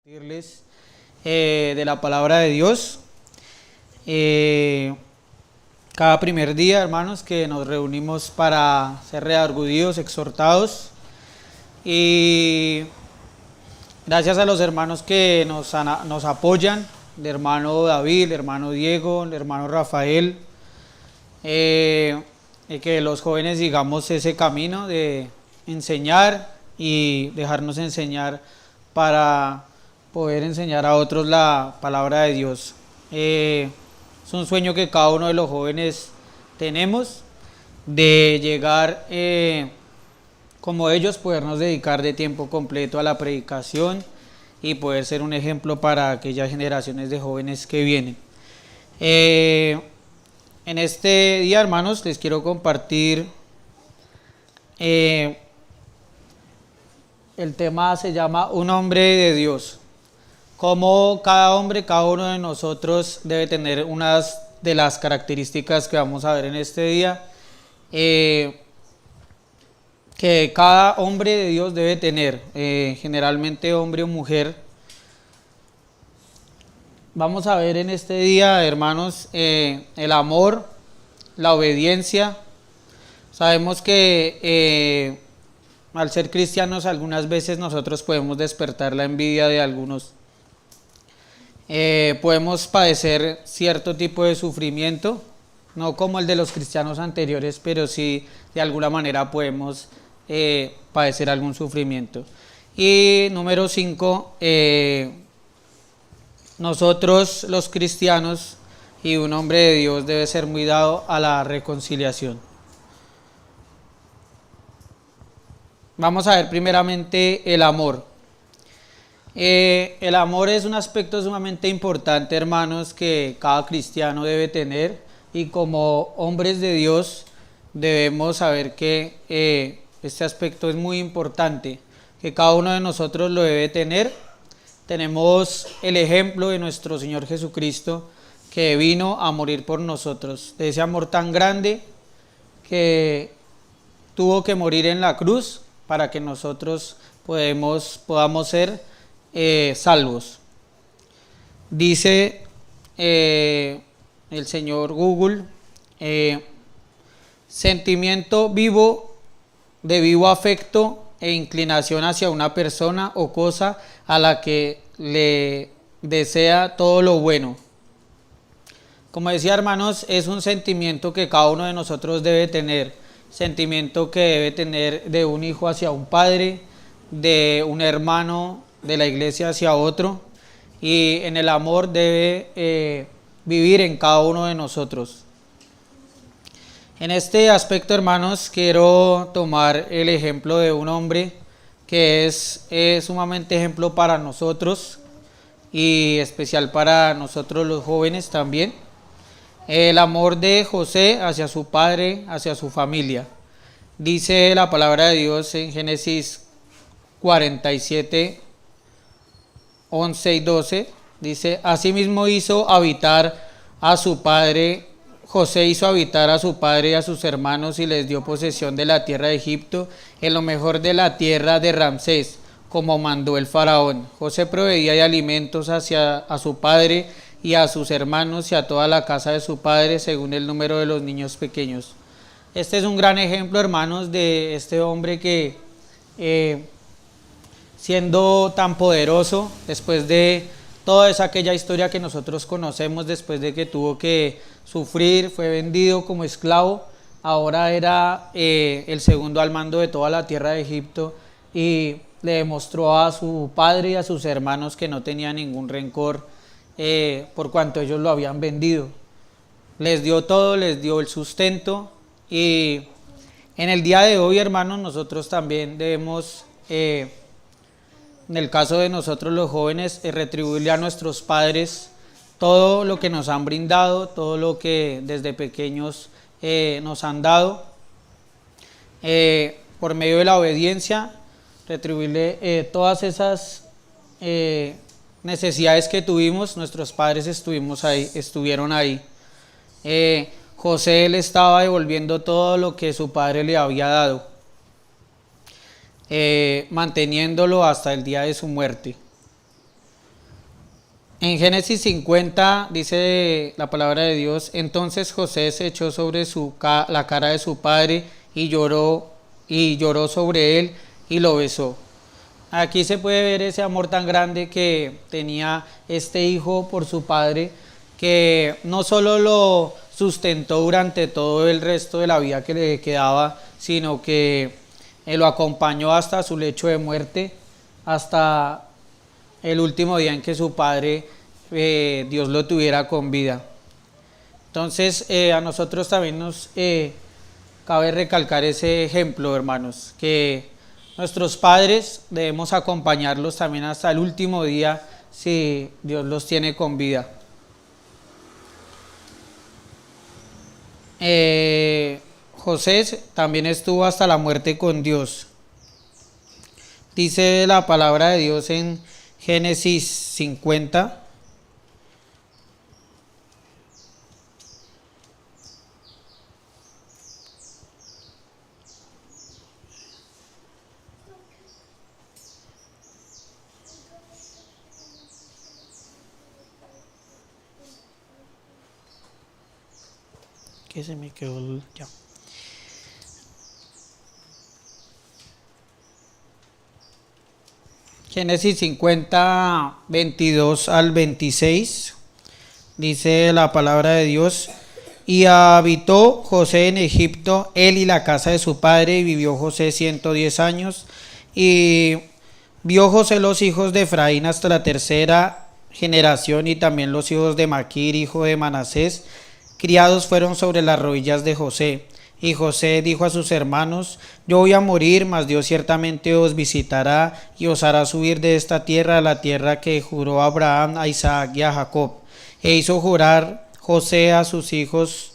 Compartirles de la palabra de Dios. Cada primer día, hermanos, que nos reunimos para ser redarguidos, exhortados. Y gracias a los hermanos que nos apoyan, el hermano David, el hermano Diego, el hermano Rafael, y que los jóvenes sigamos ese camino de enseñar y dejarnos enseñar para poder enseñar a otros la palabra de Dios. Es un sueño que cada uno de los jóvenes tenemos, de llegar como ellos, podernos dedicar de tiempo completo a la predicación y poder ser un ejemplo para aquellas generaciones de jóvenes que vienen. En este día, hermanos, les quiero compartir, el tema se llama Un hombre de Dios. Como cada hombre, cada uno de nosotros debe tener unas de las características que vamos a ver en este día, que cada hombre de Dios debe tener, generalmente hombre o mujer. Vamos a ver en este día, hermanos, el amor, la obediencia. Sabemos que al ser cristianos algunas veces nosotros podemos despertar la envidia de algunos. Podemos padecer cierto tipo de sufrimiento, no como el de los cristianos anteriores, pero sí de alguna manera podemos padecer algún sufrimiento. Y número 5, nosotros los cristianos y un hombre de Dios debe ser muy dado a la reconciliación. Vamos a ver primeramente el amor. El amor es un aspecto sumamente importante, hermanos, que cada cristiano debe tener, y como hombres de Dios debemos saber que este aspecto es muy importante, que cada uno de nosotros lo debe tener. Tenemos el ejemplo de nuestro Señor Jesucristo, que vino a morir por nosotros, de ese amor tan grande que tuvo que morir en la cruz para que nosotros podamos ser salvos. Dice el señor Google, sentimiento vivo, de vivo afecto e inclinación hacia una persona o cosa a la que le desea todo lo bueno. Como decía, hermanos, es un sentimiento que cada uno de nosotros debe tener, sentimiento que debe tener de un hijo hacia un padre, de un hermano de la iglesia hacia otro, y en el amor debe vivir en cada uno de nosotros. En este aspecto, hermanos, quiero tomar el ejemplo de un hombre que es sumamente ejemplo para nosotros y especial para nosotros los jóvenes también. El amor de José hacia su padre, hacia su familia. Dice la palabra de Dios en Génesis 47, 11 y 12, dice: asimismo hizo habitar a su padre, José hizo habitar a su padre y a sus hermanos, y les dio posesión de la tierra de Egipto, en lo mejor de la tierra de Ramsés, como mandó el faraón. José proveía de alimentos a su padre y a sus hermanos y a toda la casa de su padre, según el número de los niños pequeños. Este es un gran ejemplo, hermanos, de este hombre que siendo tan poderoso, después de toda aquella historia que nosotros conocemos, después de que tuvo que sufrir, fue vendido como esclavo, ahora era el segundo al mando de toda la tierra de Egipto, y le demostró a su padre y a sus hermanos que no tenía ningún rencor por cuanto ellos lo habían vendido. Les dio todo, les dio el sustento, y en el día de hoy, hermanos, nosotros también debemos, en el caso de nosotros los jóvenes, retribuirle a nuestros padres todo lo que nos han brindado, todo lo que desde pequeños nos han dado, por medio de la obediencia, retribuirle todas esas necesidades que tuvimos. Nuestros padres estuvieron ahí. José le estaba devolviendo todo lo que su padre le había dado, manteniéndolo hasta el día de su muerte. En Génesis 50 dice la palabra de Dios, entonces José se echó sobre la cara de su padre y lloró sobre él y lo besó. Aquí se puede ver ese amor tan grande que tenía este hijo por su padre, que no solo lo sustentó durante todo el resto de la vida que le quedaba, sino que lo acompañó hasta su lecho de muerte, hasta el último día en que su padre, Dios lo tuviera con vida. Entonces a nosotros también nos cabe recalcar ese ejemplo, hermanos, que nuestros padres debemos acompañarlos también hasta el último día si Dios los tiene con vida. José también estuvo hasta la muerte con Dios. Dice la palabra de Dios en Génesis 50. Que se me quedó ya. Génesis 50, 22 al 26, dice la palabra de Dios, y habitó José en Egipto, él y la casa de su padre, y vivió José 110 años, y vio José los hijos de Efraín hasta la tercera generación, y también los hijos de Maquir, hijo de Manasés, criados fueron sobre las rodillas de José. Y José dijo a sus hermanos, yo voy a morir, mas Dios ciertamente os visitará y os hará subir de esta tierra a la tierra que juró a Abraham, a Isaac y a Jacob. E hizo jurar José a sus hijos,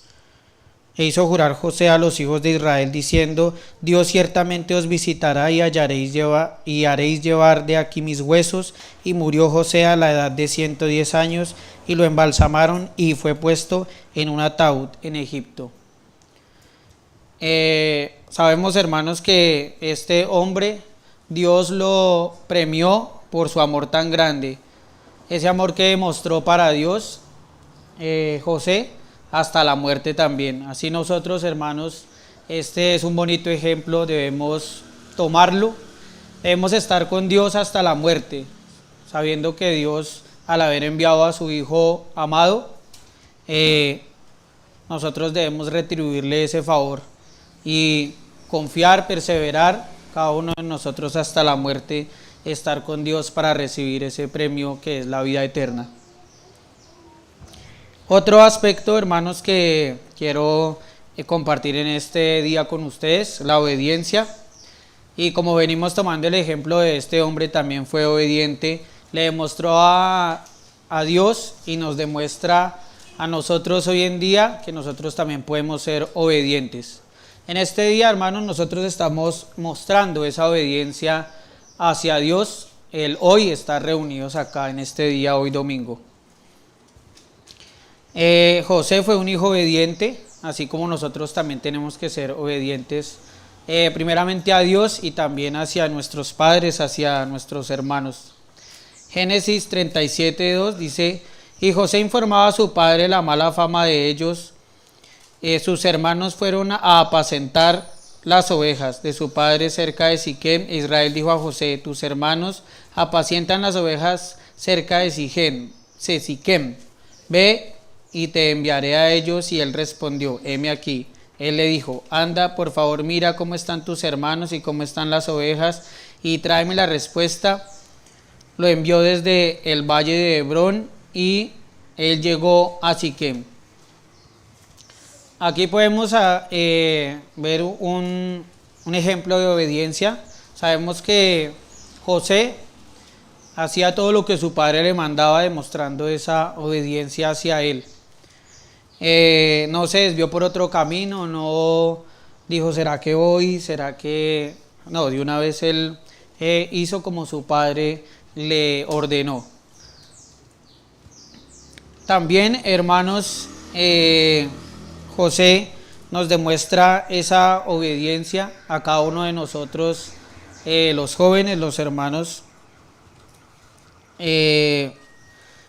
José a los hijos de Israel, diciendo, Dios ciertamente os visitará y haréis llevar de aquí mis huesos. Y murió José a la edad de 110 años, y lo embalsamaron y fue puesto en un ataúd en Egipto. Sabemos, hermanos, que este hombre Dios lo premió por su amor tan grande, ese amor que demostró para Dios José hasta la muerte también. Así nosotros, hermanos, este es un bonito ejemplo, debemos tomarlo, debemos estar con Dios hasta la muerte, sabiendo que Dios, al haber enviado a su Hijo amado, nosotros debemos retribuirle ese favor y confiar, perseverar, cada uno de nosotros hasta la muerte, estar con Dios para recibir ese premio que es la vida eterna. Otro aspecto, hermanos, que quiero compartir en este día con ustedes, la obediencia. Y como venimos tomando el ejemplo de este hombre, también fue obediente, le demostró a Dios y nos demuestra a nosotros hoy en día que nosotros también podemos ser obedientes. En este día, hermanos, nosotros estamos mostrando esa obediencia hacia Dios, el hoy estar reunidos acá en este día, hoy domingo. José fue un hijo obediente, así como nosotros también tenemos que ser obedientes, primeramente a Dios y también hacia nuestros padres, hacia nuestros hermanos. Génesis 37:2 dice, y José informaba a su padre la mala fama de ellos. Sus hermanos fueron a apacentar las ovejas de su padre cerca de Siquem. Israel dijo a José, tus hermanos apacientan las ovejas cerca de Siquem. Ve y te enviaré a ellos. Y él respondió, heme aquí. Él le dijo, anda, por favor, mira cómo están tus hermanos y cómo están las ovejas, y tráeme la respuesta. Lo envió desde el valle de Hebrón, y él llegó a Siquem. Aquí podemos ver un ejemplo de obediencia. Sabemos que José hacía todo lo que su padre le mandaba, demostrando esa obediencia hacia él. No se desvió por otro camino, no dijo, ¿será que voy? ¿Será que...? No, de una vez él hizo como su padre le ordenó. También, hermanos, José nos demuestra esa obediencia a cada uno de nosotros, los jóvenes, los hermanos.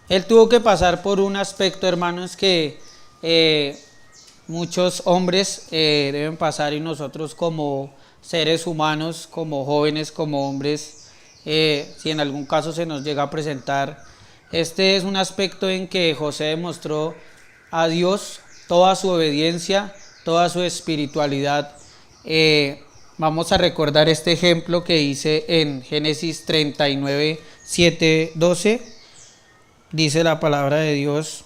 Él tuvo que pasar por un aspecto, hermanos, que muchos hombres deben pasar, y nosotros como seres humanos, como jóvenes, como hombres, si en algún caso se nos llega a presentar. Este es un aspecto en que José demostró a Dios toda su obediencia, toda su espiritualidad. Vamos a recordar este ejemplo que hice en Génesis 39, 7, 12. Dice la palabra de Dios: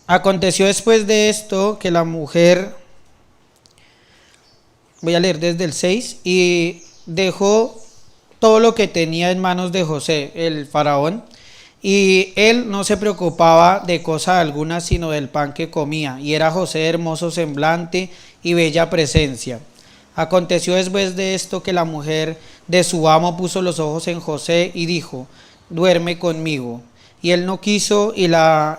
aconteció después de esto que la mujer, voy a leer desde el 6, y dejó todo lo que tenía en manos de José, el faraón, y él no se preocupaba de cosa alguna sino del pan que comía, y era José de hermoso semblante y bella presencia. Aconteció después de esto que la mujer de su amo puso los ojos en José y dijo: duerme conmigo. Y él no quiso, y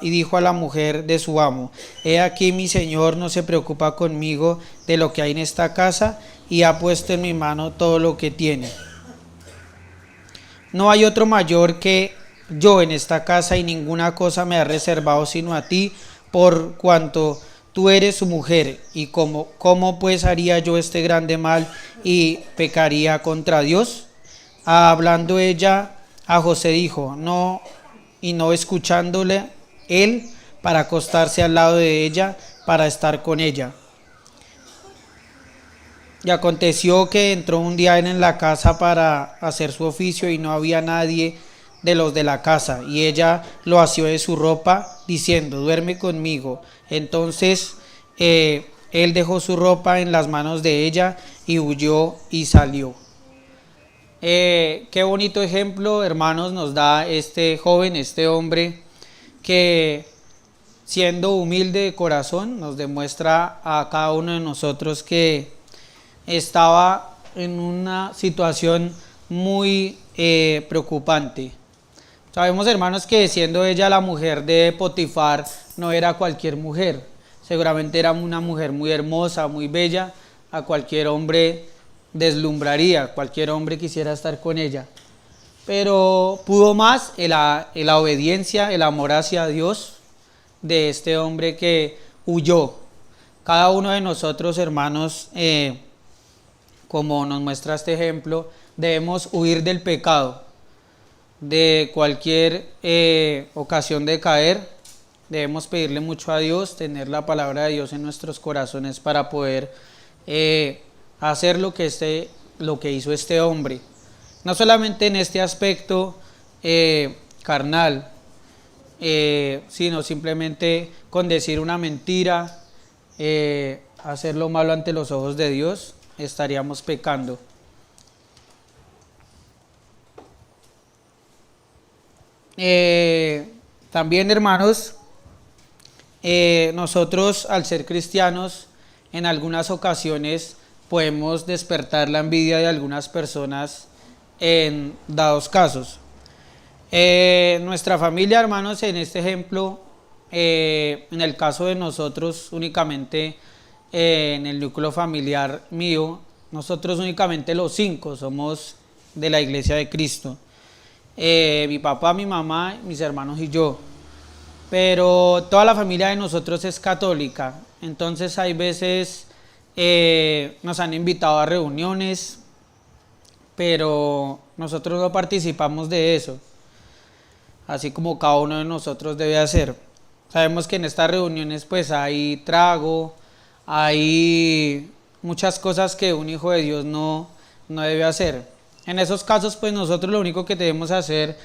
dijo a la mujer de su amo: he aquí mi señor no se preocupa conmigo de lo que hay en esta casa, y ha puesto en mi mano todo lo que tiene. No hay otro mayor que yo en esta casa, y ninguna cosa me ha reservado sino a ti, por cuanto tú eres su mujer. Y cómo pues haría yo este grande mal y pecaría contra Dios. Hablando ella a José dijo: no, y no escuchándole él, para acostarse al lado de ella, para estar con ella. Y aconteció que entró un día en la casa para hacer su oficio, y no había nadie de los de la casa, y ella lo asió de su ropa, diciendo: duerme conmigo. Entonces él dejó su ropa en las manos de ella, y huyó y salió. Qué bonito ejemplo, hermanos, nos da este joven, este hombre, que siendo humilde de corazón nos demuestra a cada uno de nosotros que estaba en una situación muy preocupante. Sabemos, hermanos, que siendo ella la mujer de Potifar, no era cualquier mujer. Seguramente era una mujer muy hermosa, muy bella. A cualquier hombre deslumbraría, cualquier hombre quisiera estar con ella. Pero pudo más en la obediencia, el amor hacia Dios de este hombre que huyó. Cada uno de nosotros, hermanos, como nos muestra este ejemplo, debemos huir del pecado, de cualquier ocasión de caer. Debemos pedirle mucho a Dios, tener la palabra de Dios en nuestros corazones para poder hacer lo que hizo este hombre. No solamente en este aspecto carnal, sino simplemente con decir una mentira, hacer lo malo ante los ojos de Dios, estaríamos pecando. También, hermanos, nosotros, al ser cristianos, en algunas ocasiones podemos despertar la envidia de algunas personas en dados casos. Nuestra familia, hermanos, en este ejemplo, en el caso de nosotros únicamente, en el núcleo familiar mío, nosotros únicamente los 5 somos de la Iglesia de Cristo. Mi papá, mi mamá, mis hermanos y yo. Pero toda la familia de nosotros es católica. Entonces hay veces nos han invitado a reuniones, pero nosotros no participamos de eso, así como cada uno de nosotros debe hacer. Sabemos que en estas reuniones pues hay trago, hay muchas cosas que un hijo de Dios no debe hacer. En esos casos pues nosotros lo único que debemos hacer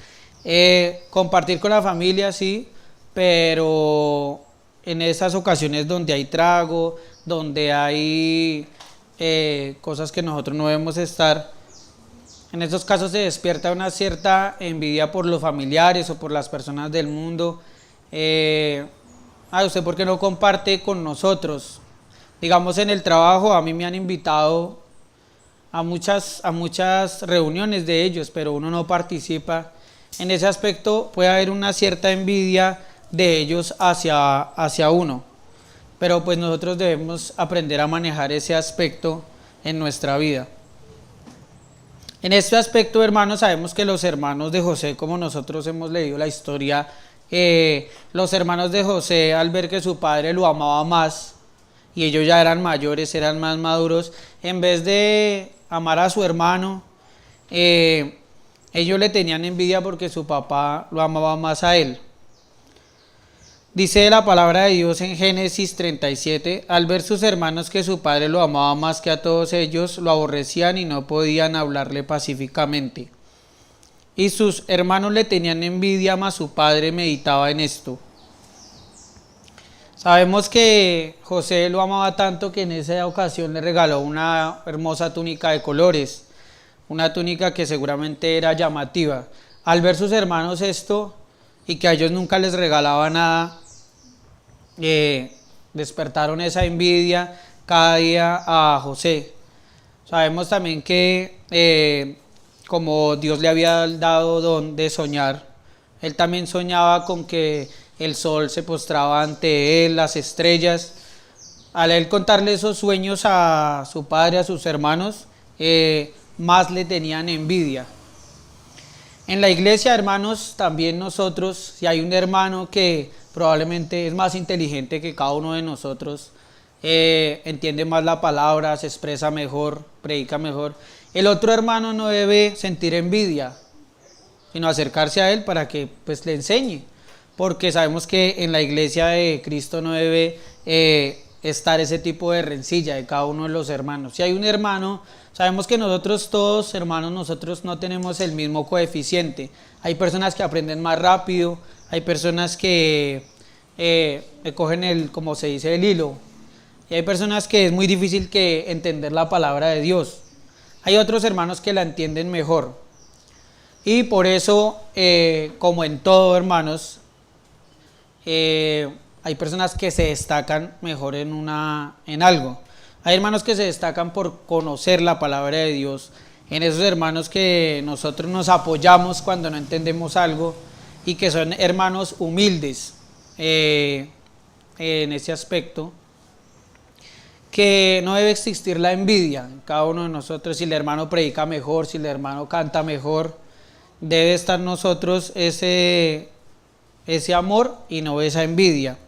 es compartir con la familia, sí, pero en esas ocasiones donde hay trago, donde hay cosas que nosotros no debemos estar, en esos casos se despierta una cierta envidia por los familiares o por las personas del mundo. ¿Usted por qué no comparte con nosotros? Digamos, en el trabajo a mí me han invitado a muchas reuniones de ellos, pero uno no participa. En ese aspecto puede haber una cierta envidia de ellos hacia uno, pero pues nosotros debemos aprender a manejar ese aspecto en nuestra vida. En este aspecto, hermanos, sabemos que los hermanos de José, como nosotros hemos leído la historia, los hermanos de José, al ver que su padre lo amaba más, y ellos ya eran mayores, eran más maduros, en vez de amar a su hermano, ellos le tenían envidia porque su papá lo amaba más a él. Dice la palabra de Dios en Génesis 37, al ver sus hermanos que su padre lo amaba más que a todos ellos, lo aborrecían y no podían hablarle pacíficamente. Y sus hermanos le tenían envidia, mas su padre meditaba en esto. Sabemos que José lo amaba tanto que en esa ocasión le regaló una hermosa túnica de colores, una túnica que seguramente era llamativa. Al ver sus hermanos esto y que a ellos nunca les regalaba nada, despertaron esa envidia cada día a José. Sabemos también que como Dios le había dado don de soñar, él también soñaba con que el sol se postraba ante él, las estrellas. Al él contarle esos sueños a su padre, a sus hermanos, más le tenían envidia. En la iglesia, hermanos, también nosotros, si hay un hermano que probablemente es más inteligente que cada uno de nosotros, entiende más la palabra, se expresa mejor, predica mejor, el otro hermano no debe sentir envidia, sino acercarse a él para que pues le enseñe, porque sabemos que en la iglesia de Cristo no debe estar ese tipo de rencilla de cada uno de los hermanos. Si hay un hermano, sabemos que nosotros todos hermanos, nosotros no tenemos el mismo coeficiente. Hay personas que aprenden más rápido, hay personas que cogen el, como se dice, el hilo, y hay personas que es muy difícil que entender la palabra de Dios. Hay otros hermanos que la entienden mejor. Y por eso, como en todo, hermanos, hay personas que se destacan mejor en algo. Hay hermanos que se destacan por conocer la palabra de Dios. En esos hermanos que nosotros nos apoyamos cuando no entendemos algo y que son hermanos humildes en ese aspecto, que no debe existir la envidia en cada uno de nosotros. Si el hermano predica mejor, si el hermano canta mejor, debe estar nosotros ese amor y no esa envidia.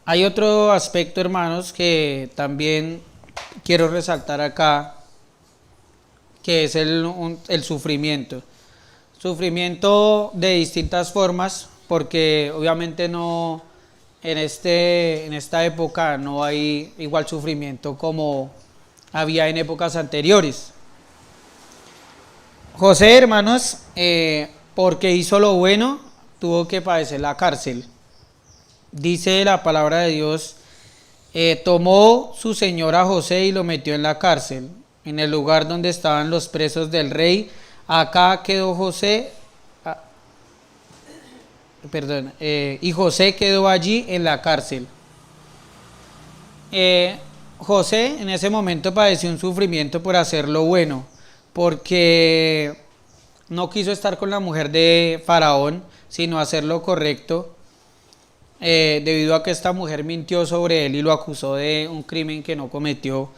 Hay otro aspecto, hermanos, que también quiero resaltar acá, que es el sufrimiento. Sufrimiento de distintas formas, porque obviamente no en esta época no hay igual sufrimiento como había en épocas anteriores. José, hermanos, porque hizo lo bueno, tuvo que padecer la cárcel. Dice la palabra de Dios, tomó su señor a José y lo metió en la cárcel, en el lugar donde estaban los presos del rey. Acá quedó José, y José quedó allí en la cárcel. José en ese momento padeció un sufrimiento por hacer lo bueno, porque no quiso estar con la mujer de Faraón, sino hacer lo correcto. Debido a que esta mujer mintió sobre él y lo acusó de un crimen que no cometió,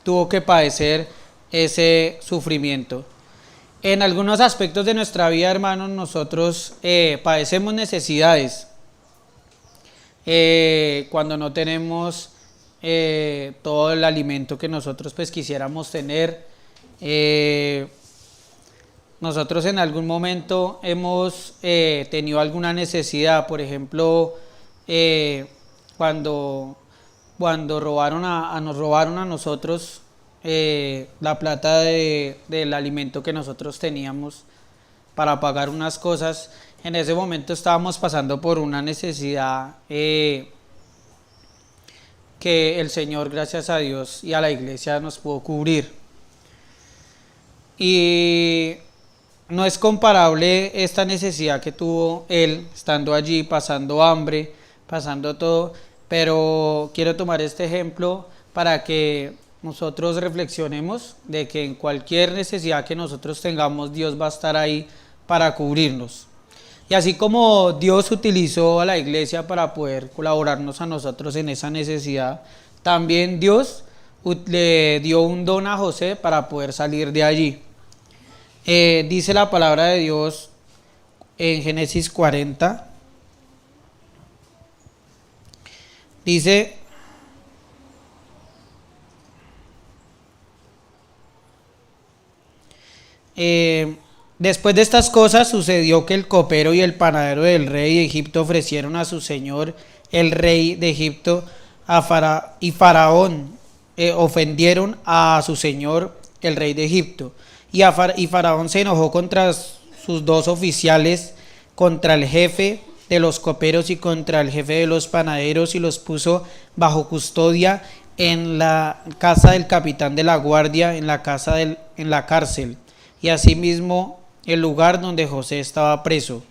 tuvo que padecer ese sufrimiento. En algunos aspectos de nuestra vida, hermanos, nosotros padecemos necesidades. Cuando no tenemos todo el alimento que nosotros pues quisiéramos tener, nosotros en algún momento hemos tenido alguna necesidad. Por ejemplo, cuando nos robaron a nosotros la plata del alimento que nosotros teníamos para pagar unas cosas. En ese momento estábamos pasando por una necesidad que el Señor, gracias a Dios y a la iglesia, nos pudo cubrir. Y no es comparable esta necesidad que tuvo él estando allí, pasando hambre, pasando todo, pero quiero tomar este ejemplo para que nosotros reflexionemos de que en cualquier necesidad que nosotros tengamos, Dios va a estar ahí para cubrirnos. Y así como Dios utilizó a la iglesia para poder colaborarnos a nosotros en esa necesidad, también Dios le dio un don a José para poder salir de allí. Dice la palabra de Dios en Génesis 40. Dice, después de estas cosas sucedió que el copero y el panadero del rey de Egipto ofrecieron a su señor, el rey de Egipto, y Faraón ofendieron a su señor, el rey de Egipto. Y Faraón se enojó contra sus dos oficiales, contra el jefe de los coperos y contra el jefe de los panaderos, y los puso bajo custodia en la casa del capitán de la guardia, en la cárcel, y asimismo el lugar donde José estaba preso.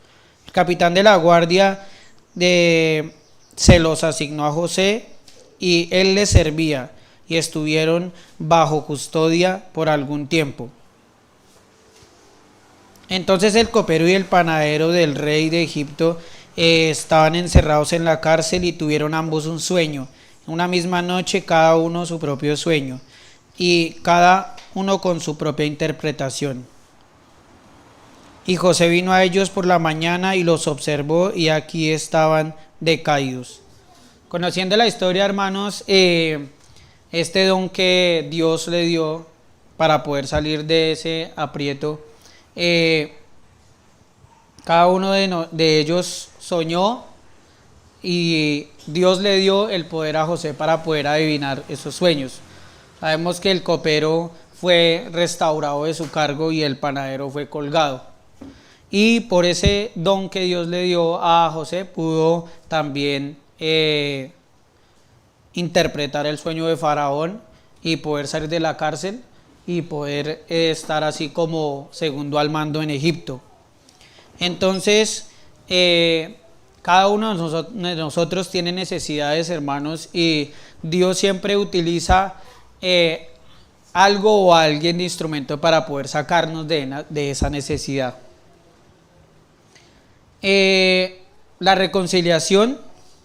El capitán de la guardia se los asignó a José y él les servía, y estuvieron bajo custodia por algún tiempo. Entonces el copero y el panadero del rey de Egipto estaban encerrados en la cárcel y tuvieron ambos un sueño. Una misma noche, cada uno su propio sueño, y cada uno con su propia interpretación. Y José vino a ellos por la mañana y los observó, y aquí estaban decaídos. Conociendo la historia, hermanos, este don que Dios le dio para poder salir de ese aprieto, cada uno de ellos soñó, y Dios le dio el poder a José para poder adivinar esos sueños. Sabemos que el copero fue restaurado de su cargo y el panadero fue colgado. Y por ese don que Dios le dio a José pudo también interpretar el sueño de Faraón y poder salir de la cárcel y poder estar así como segundo al mando en Egipto. Entonces, cada uno de nosotros tiene necesidades, hermanos, y Dios siempre utiliza algo o alguien de instrumento para poder sacarnos de esa necesidad. La reconciliación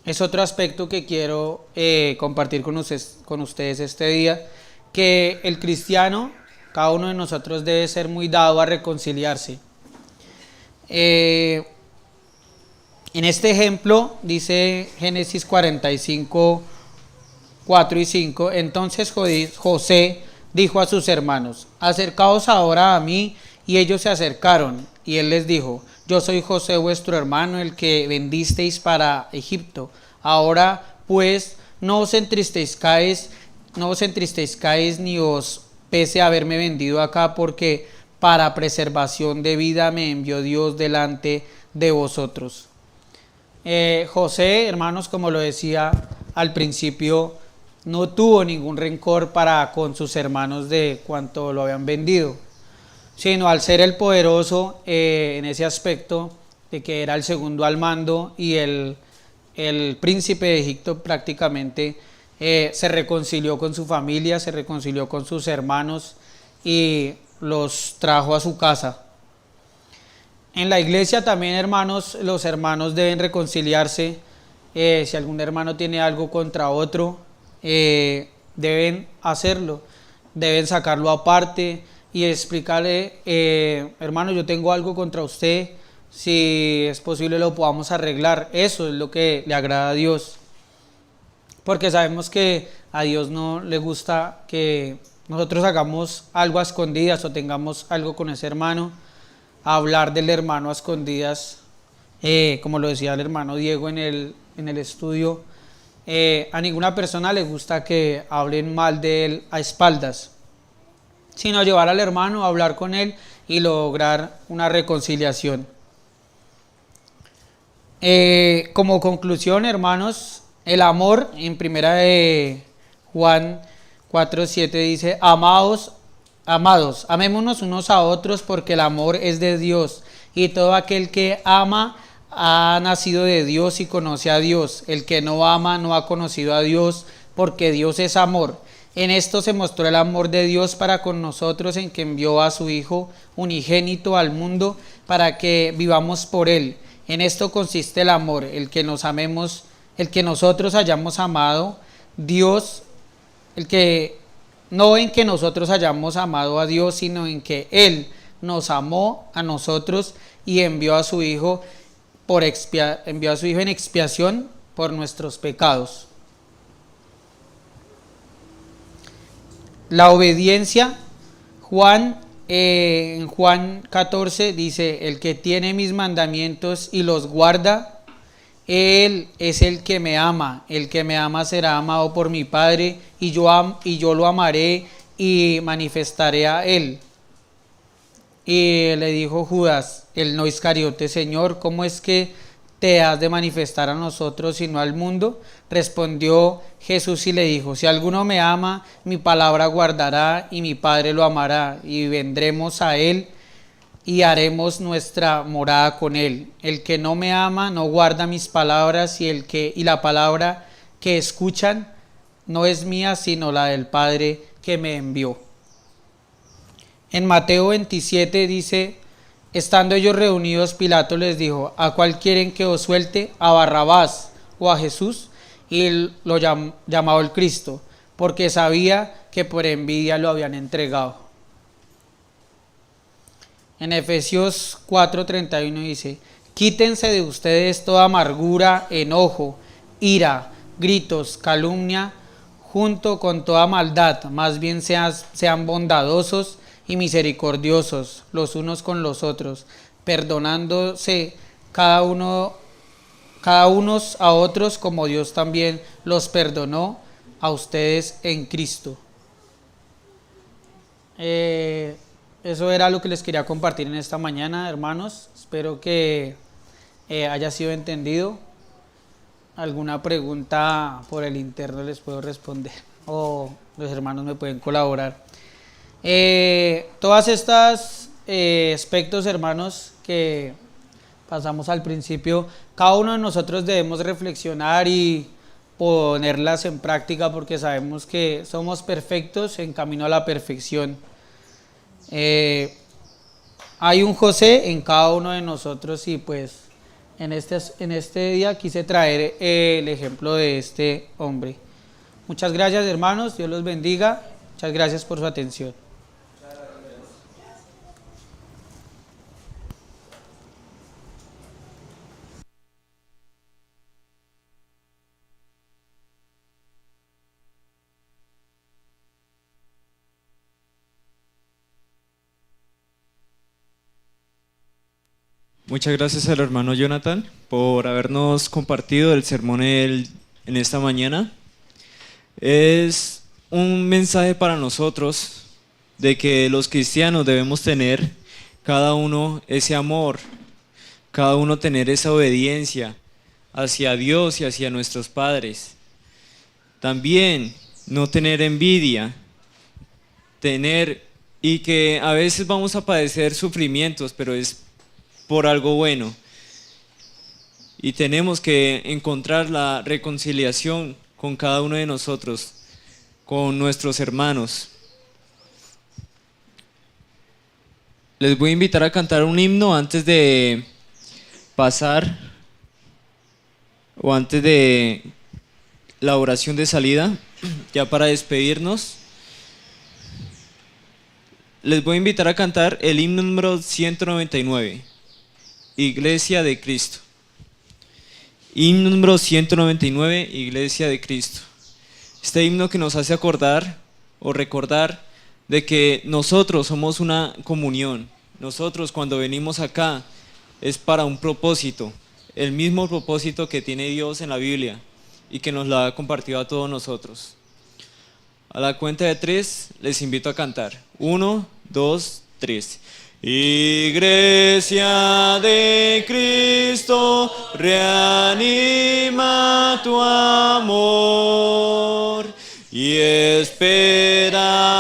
es otro aspecto que quiero compartir con ustedes este día, que el cristiano, cada uno de nosotros debe ser muy dado a reconciliarse. En este ejemplo dice Génesis 45, 4 y 5, entonces José dijo a sus hermanos, acercaos ahora a mí, y ellos se acercaron, y él les dijo, yo soy José vuestro hermano, el que vendisteis para Egipto. Ahora pues no os entristezcáis ni os pese haberme vendido acá, porque para preservación de vida me envió Dios delante de vosotros. José, hermanos, como lo decía al principio, no tuvo ningún rencor para con sus hermanos de cuanto lo habían vendido, sino al ser el poderoso en ese aspecto de que era el segundo al mando y el príncipe de Egipto, prácticamente se reconcilió con su familia, se reconcilió con sus hermanos y los trajo a su casa. En la iglesia también, hermanos, los hermanos deben reconciliarse. Si algún hermano tiene algo contra otro, deben hacerlo, deben sacarlo aparte y explicarle, hermano, yo tengo algo contra usted, si es posible lo podamos arreglar. Eso es lo que le agrada a Dios, porque sabemos que a Dios no le gusta que nosotros hagamos algo a escondidas o tengamos algo con ese hermano. Hablar del hermano a escondidas, como lo decía el hermano Diego en el estudio, a ninguna persona le gusta que hablen mal de él a espaldas, sino llevar al hermano a hablar con él y lograr una reconciliación. Como conclusión, hermanos, el amor, en primera de Juan 4:7 dice, amados, amémonos unos a otros, porque el amor es de Dios, y todo aquel que ama ha nacido de Dios y conoce a Dios. El que no ama no ha conocido a Dios, porque Dios es amor. En esto se mostró el amor de Dios para con nosotros, en que envió a su Hijo unigénito al mundo para que vivamos por él. En esto consiste el amor, el que nosotros hayamos amado Dios, el que no en que nosotros hayamos amado a Dios, sino en que Él nos amó a nosotros y envió a su Hijo envió a su Hijo en expiación por nuestros pecados. La obediencia, en Juan 14 dice, el que tiene mis mandamientos y los guarda, él es el que me ama será amado por mi Padre, y yo lo amaré y manifestaré a él. Y le dijo Judas, el no Iscariote, Señor, ¿cómo es que te has de manifestar a nosotros y no al mundo? Respondió Jesús y le dijo, si alguno me ama, mi palabra guardará, y mi Padre lo amará, y vendremos a él y haremos nuestra morada con él. El que no me ama no guarda mis palabras, y la palabra que escuchan no es mía, sino la del Padre que me envió. En Mateo 27 dice, estando ellos reunidos, Pilato les dijo, ¿a cuál quieren que os suelte? ¿A Barrabás o a Jesús? Y él lo llamaba el Cristo, porque sabía que por envidia lo habían entregado. En Efesios 4:31 dice, quítense de ustedes toda amargura, enojo, ira, gritos, calumnia, junto con toda maldad, más bien sean bondadosos y misericordiosos los unos con los otros, perdonándose cada unos a otros como Dios también los perdonó a ustedes en Cristo. Eso era lo que les quería compartir en esta mañana, hermanos. Espero que haya sido entendido. Alguna pregunta por el interno les puedo responder o los hermanos me pueden colaborar. Todas estas aspectos, hermanos, que pasamos al principio, cada uno de nosotros debemos reflexionar y ponerlas en práctica, porque sabemos que somos perfectos en camino a la perfección. Hay un José en cada uno de nosotros, y pues en este día quise traer el ejemplo de este hombre. Muchas gracias, hermanos, Dios los bendiga. Muchas gracias por su atención. Muchas gracias al hermano Jonathan por habernos compartido el sermón en esta mañana. Es un mensaje para nosotros de que los cristianos debemos tener cada uno ese amor, cada uno tener esa obediencia hacia Dios y hacia nuestros padres. También no tener envidia, y que a veces vamos a padecer sufrimientos, pero es por algo bueno, y tenemos que encontrar la reconciliación con cada uno de nosotros, con nuestros hermanos. Les voy a invitar a cantar un himno antes de pasar o antes de la oración de salida, ya para despedirnos. Les voy a invitar a cantar el himno número 199. Iglesia de Cristo. Himno número 199, Iglesia de Cristo. Este himno que nos hace acordar o recordar de que nosotros somos una comunión. Nosotros cuando venimos acá es para un propósito, el mismo propósito que tiene Dios en la Biblia y que nos lo ha compartido a todos nosotros. A la cuenta de 3 les invito a cantar. 1, 2, 3. Iglesia de Cristo, reanima tu amor y espera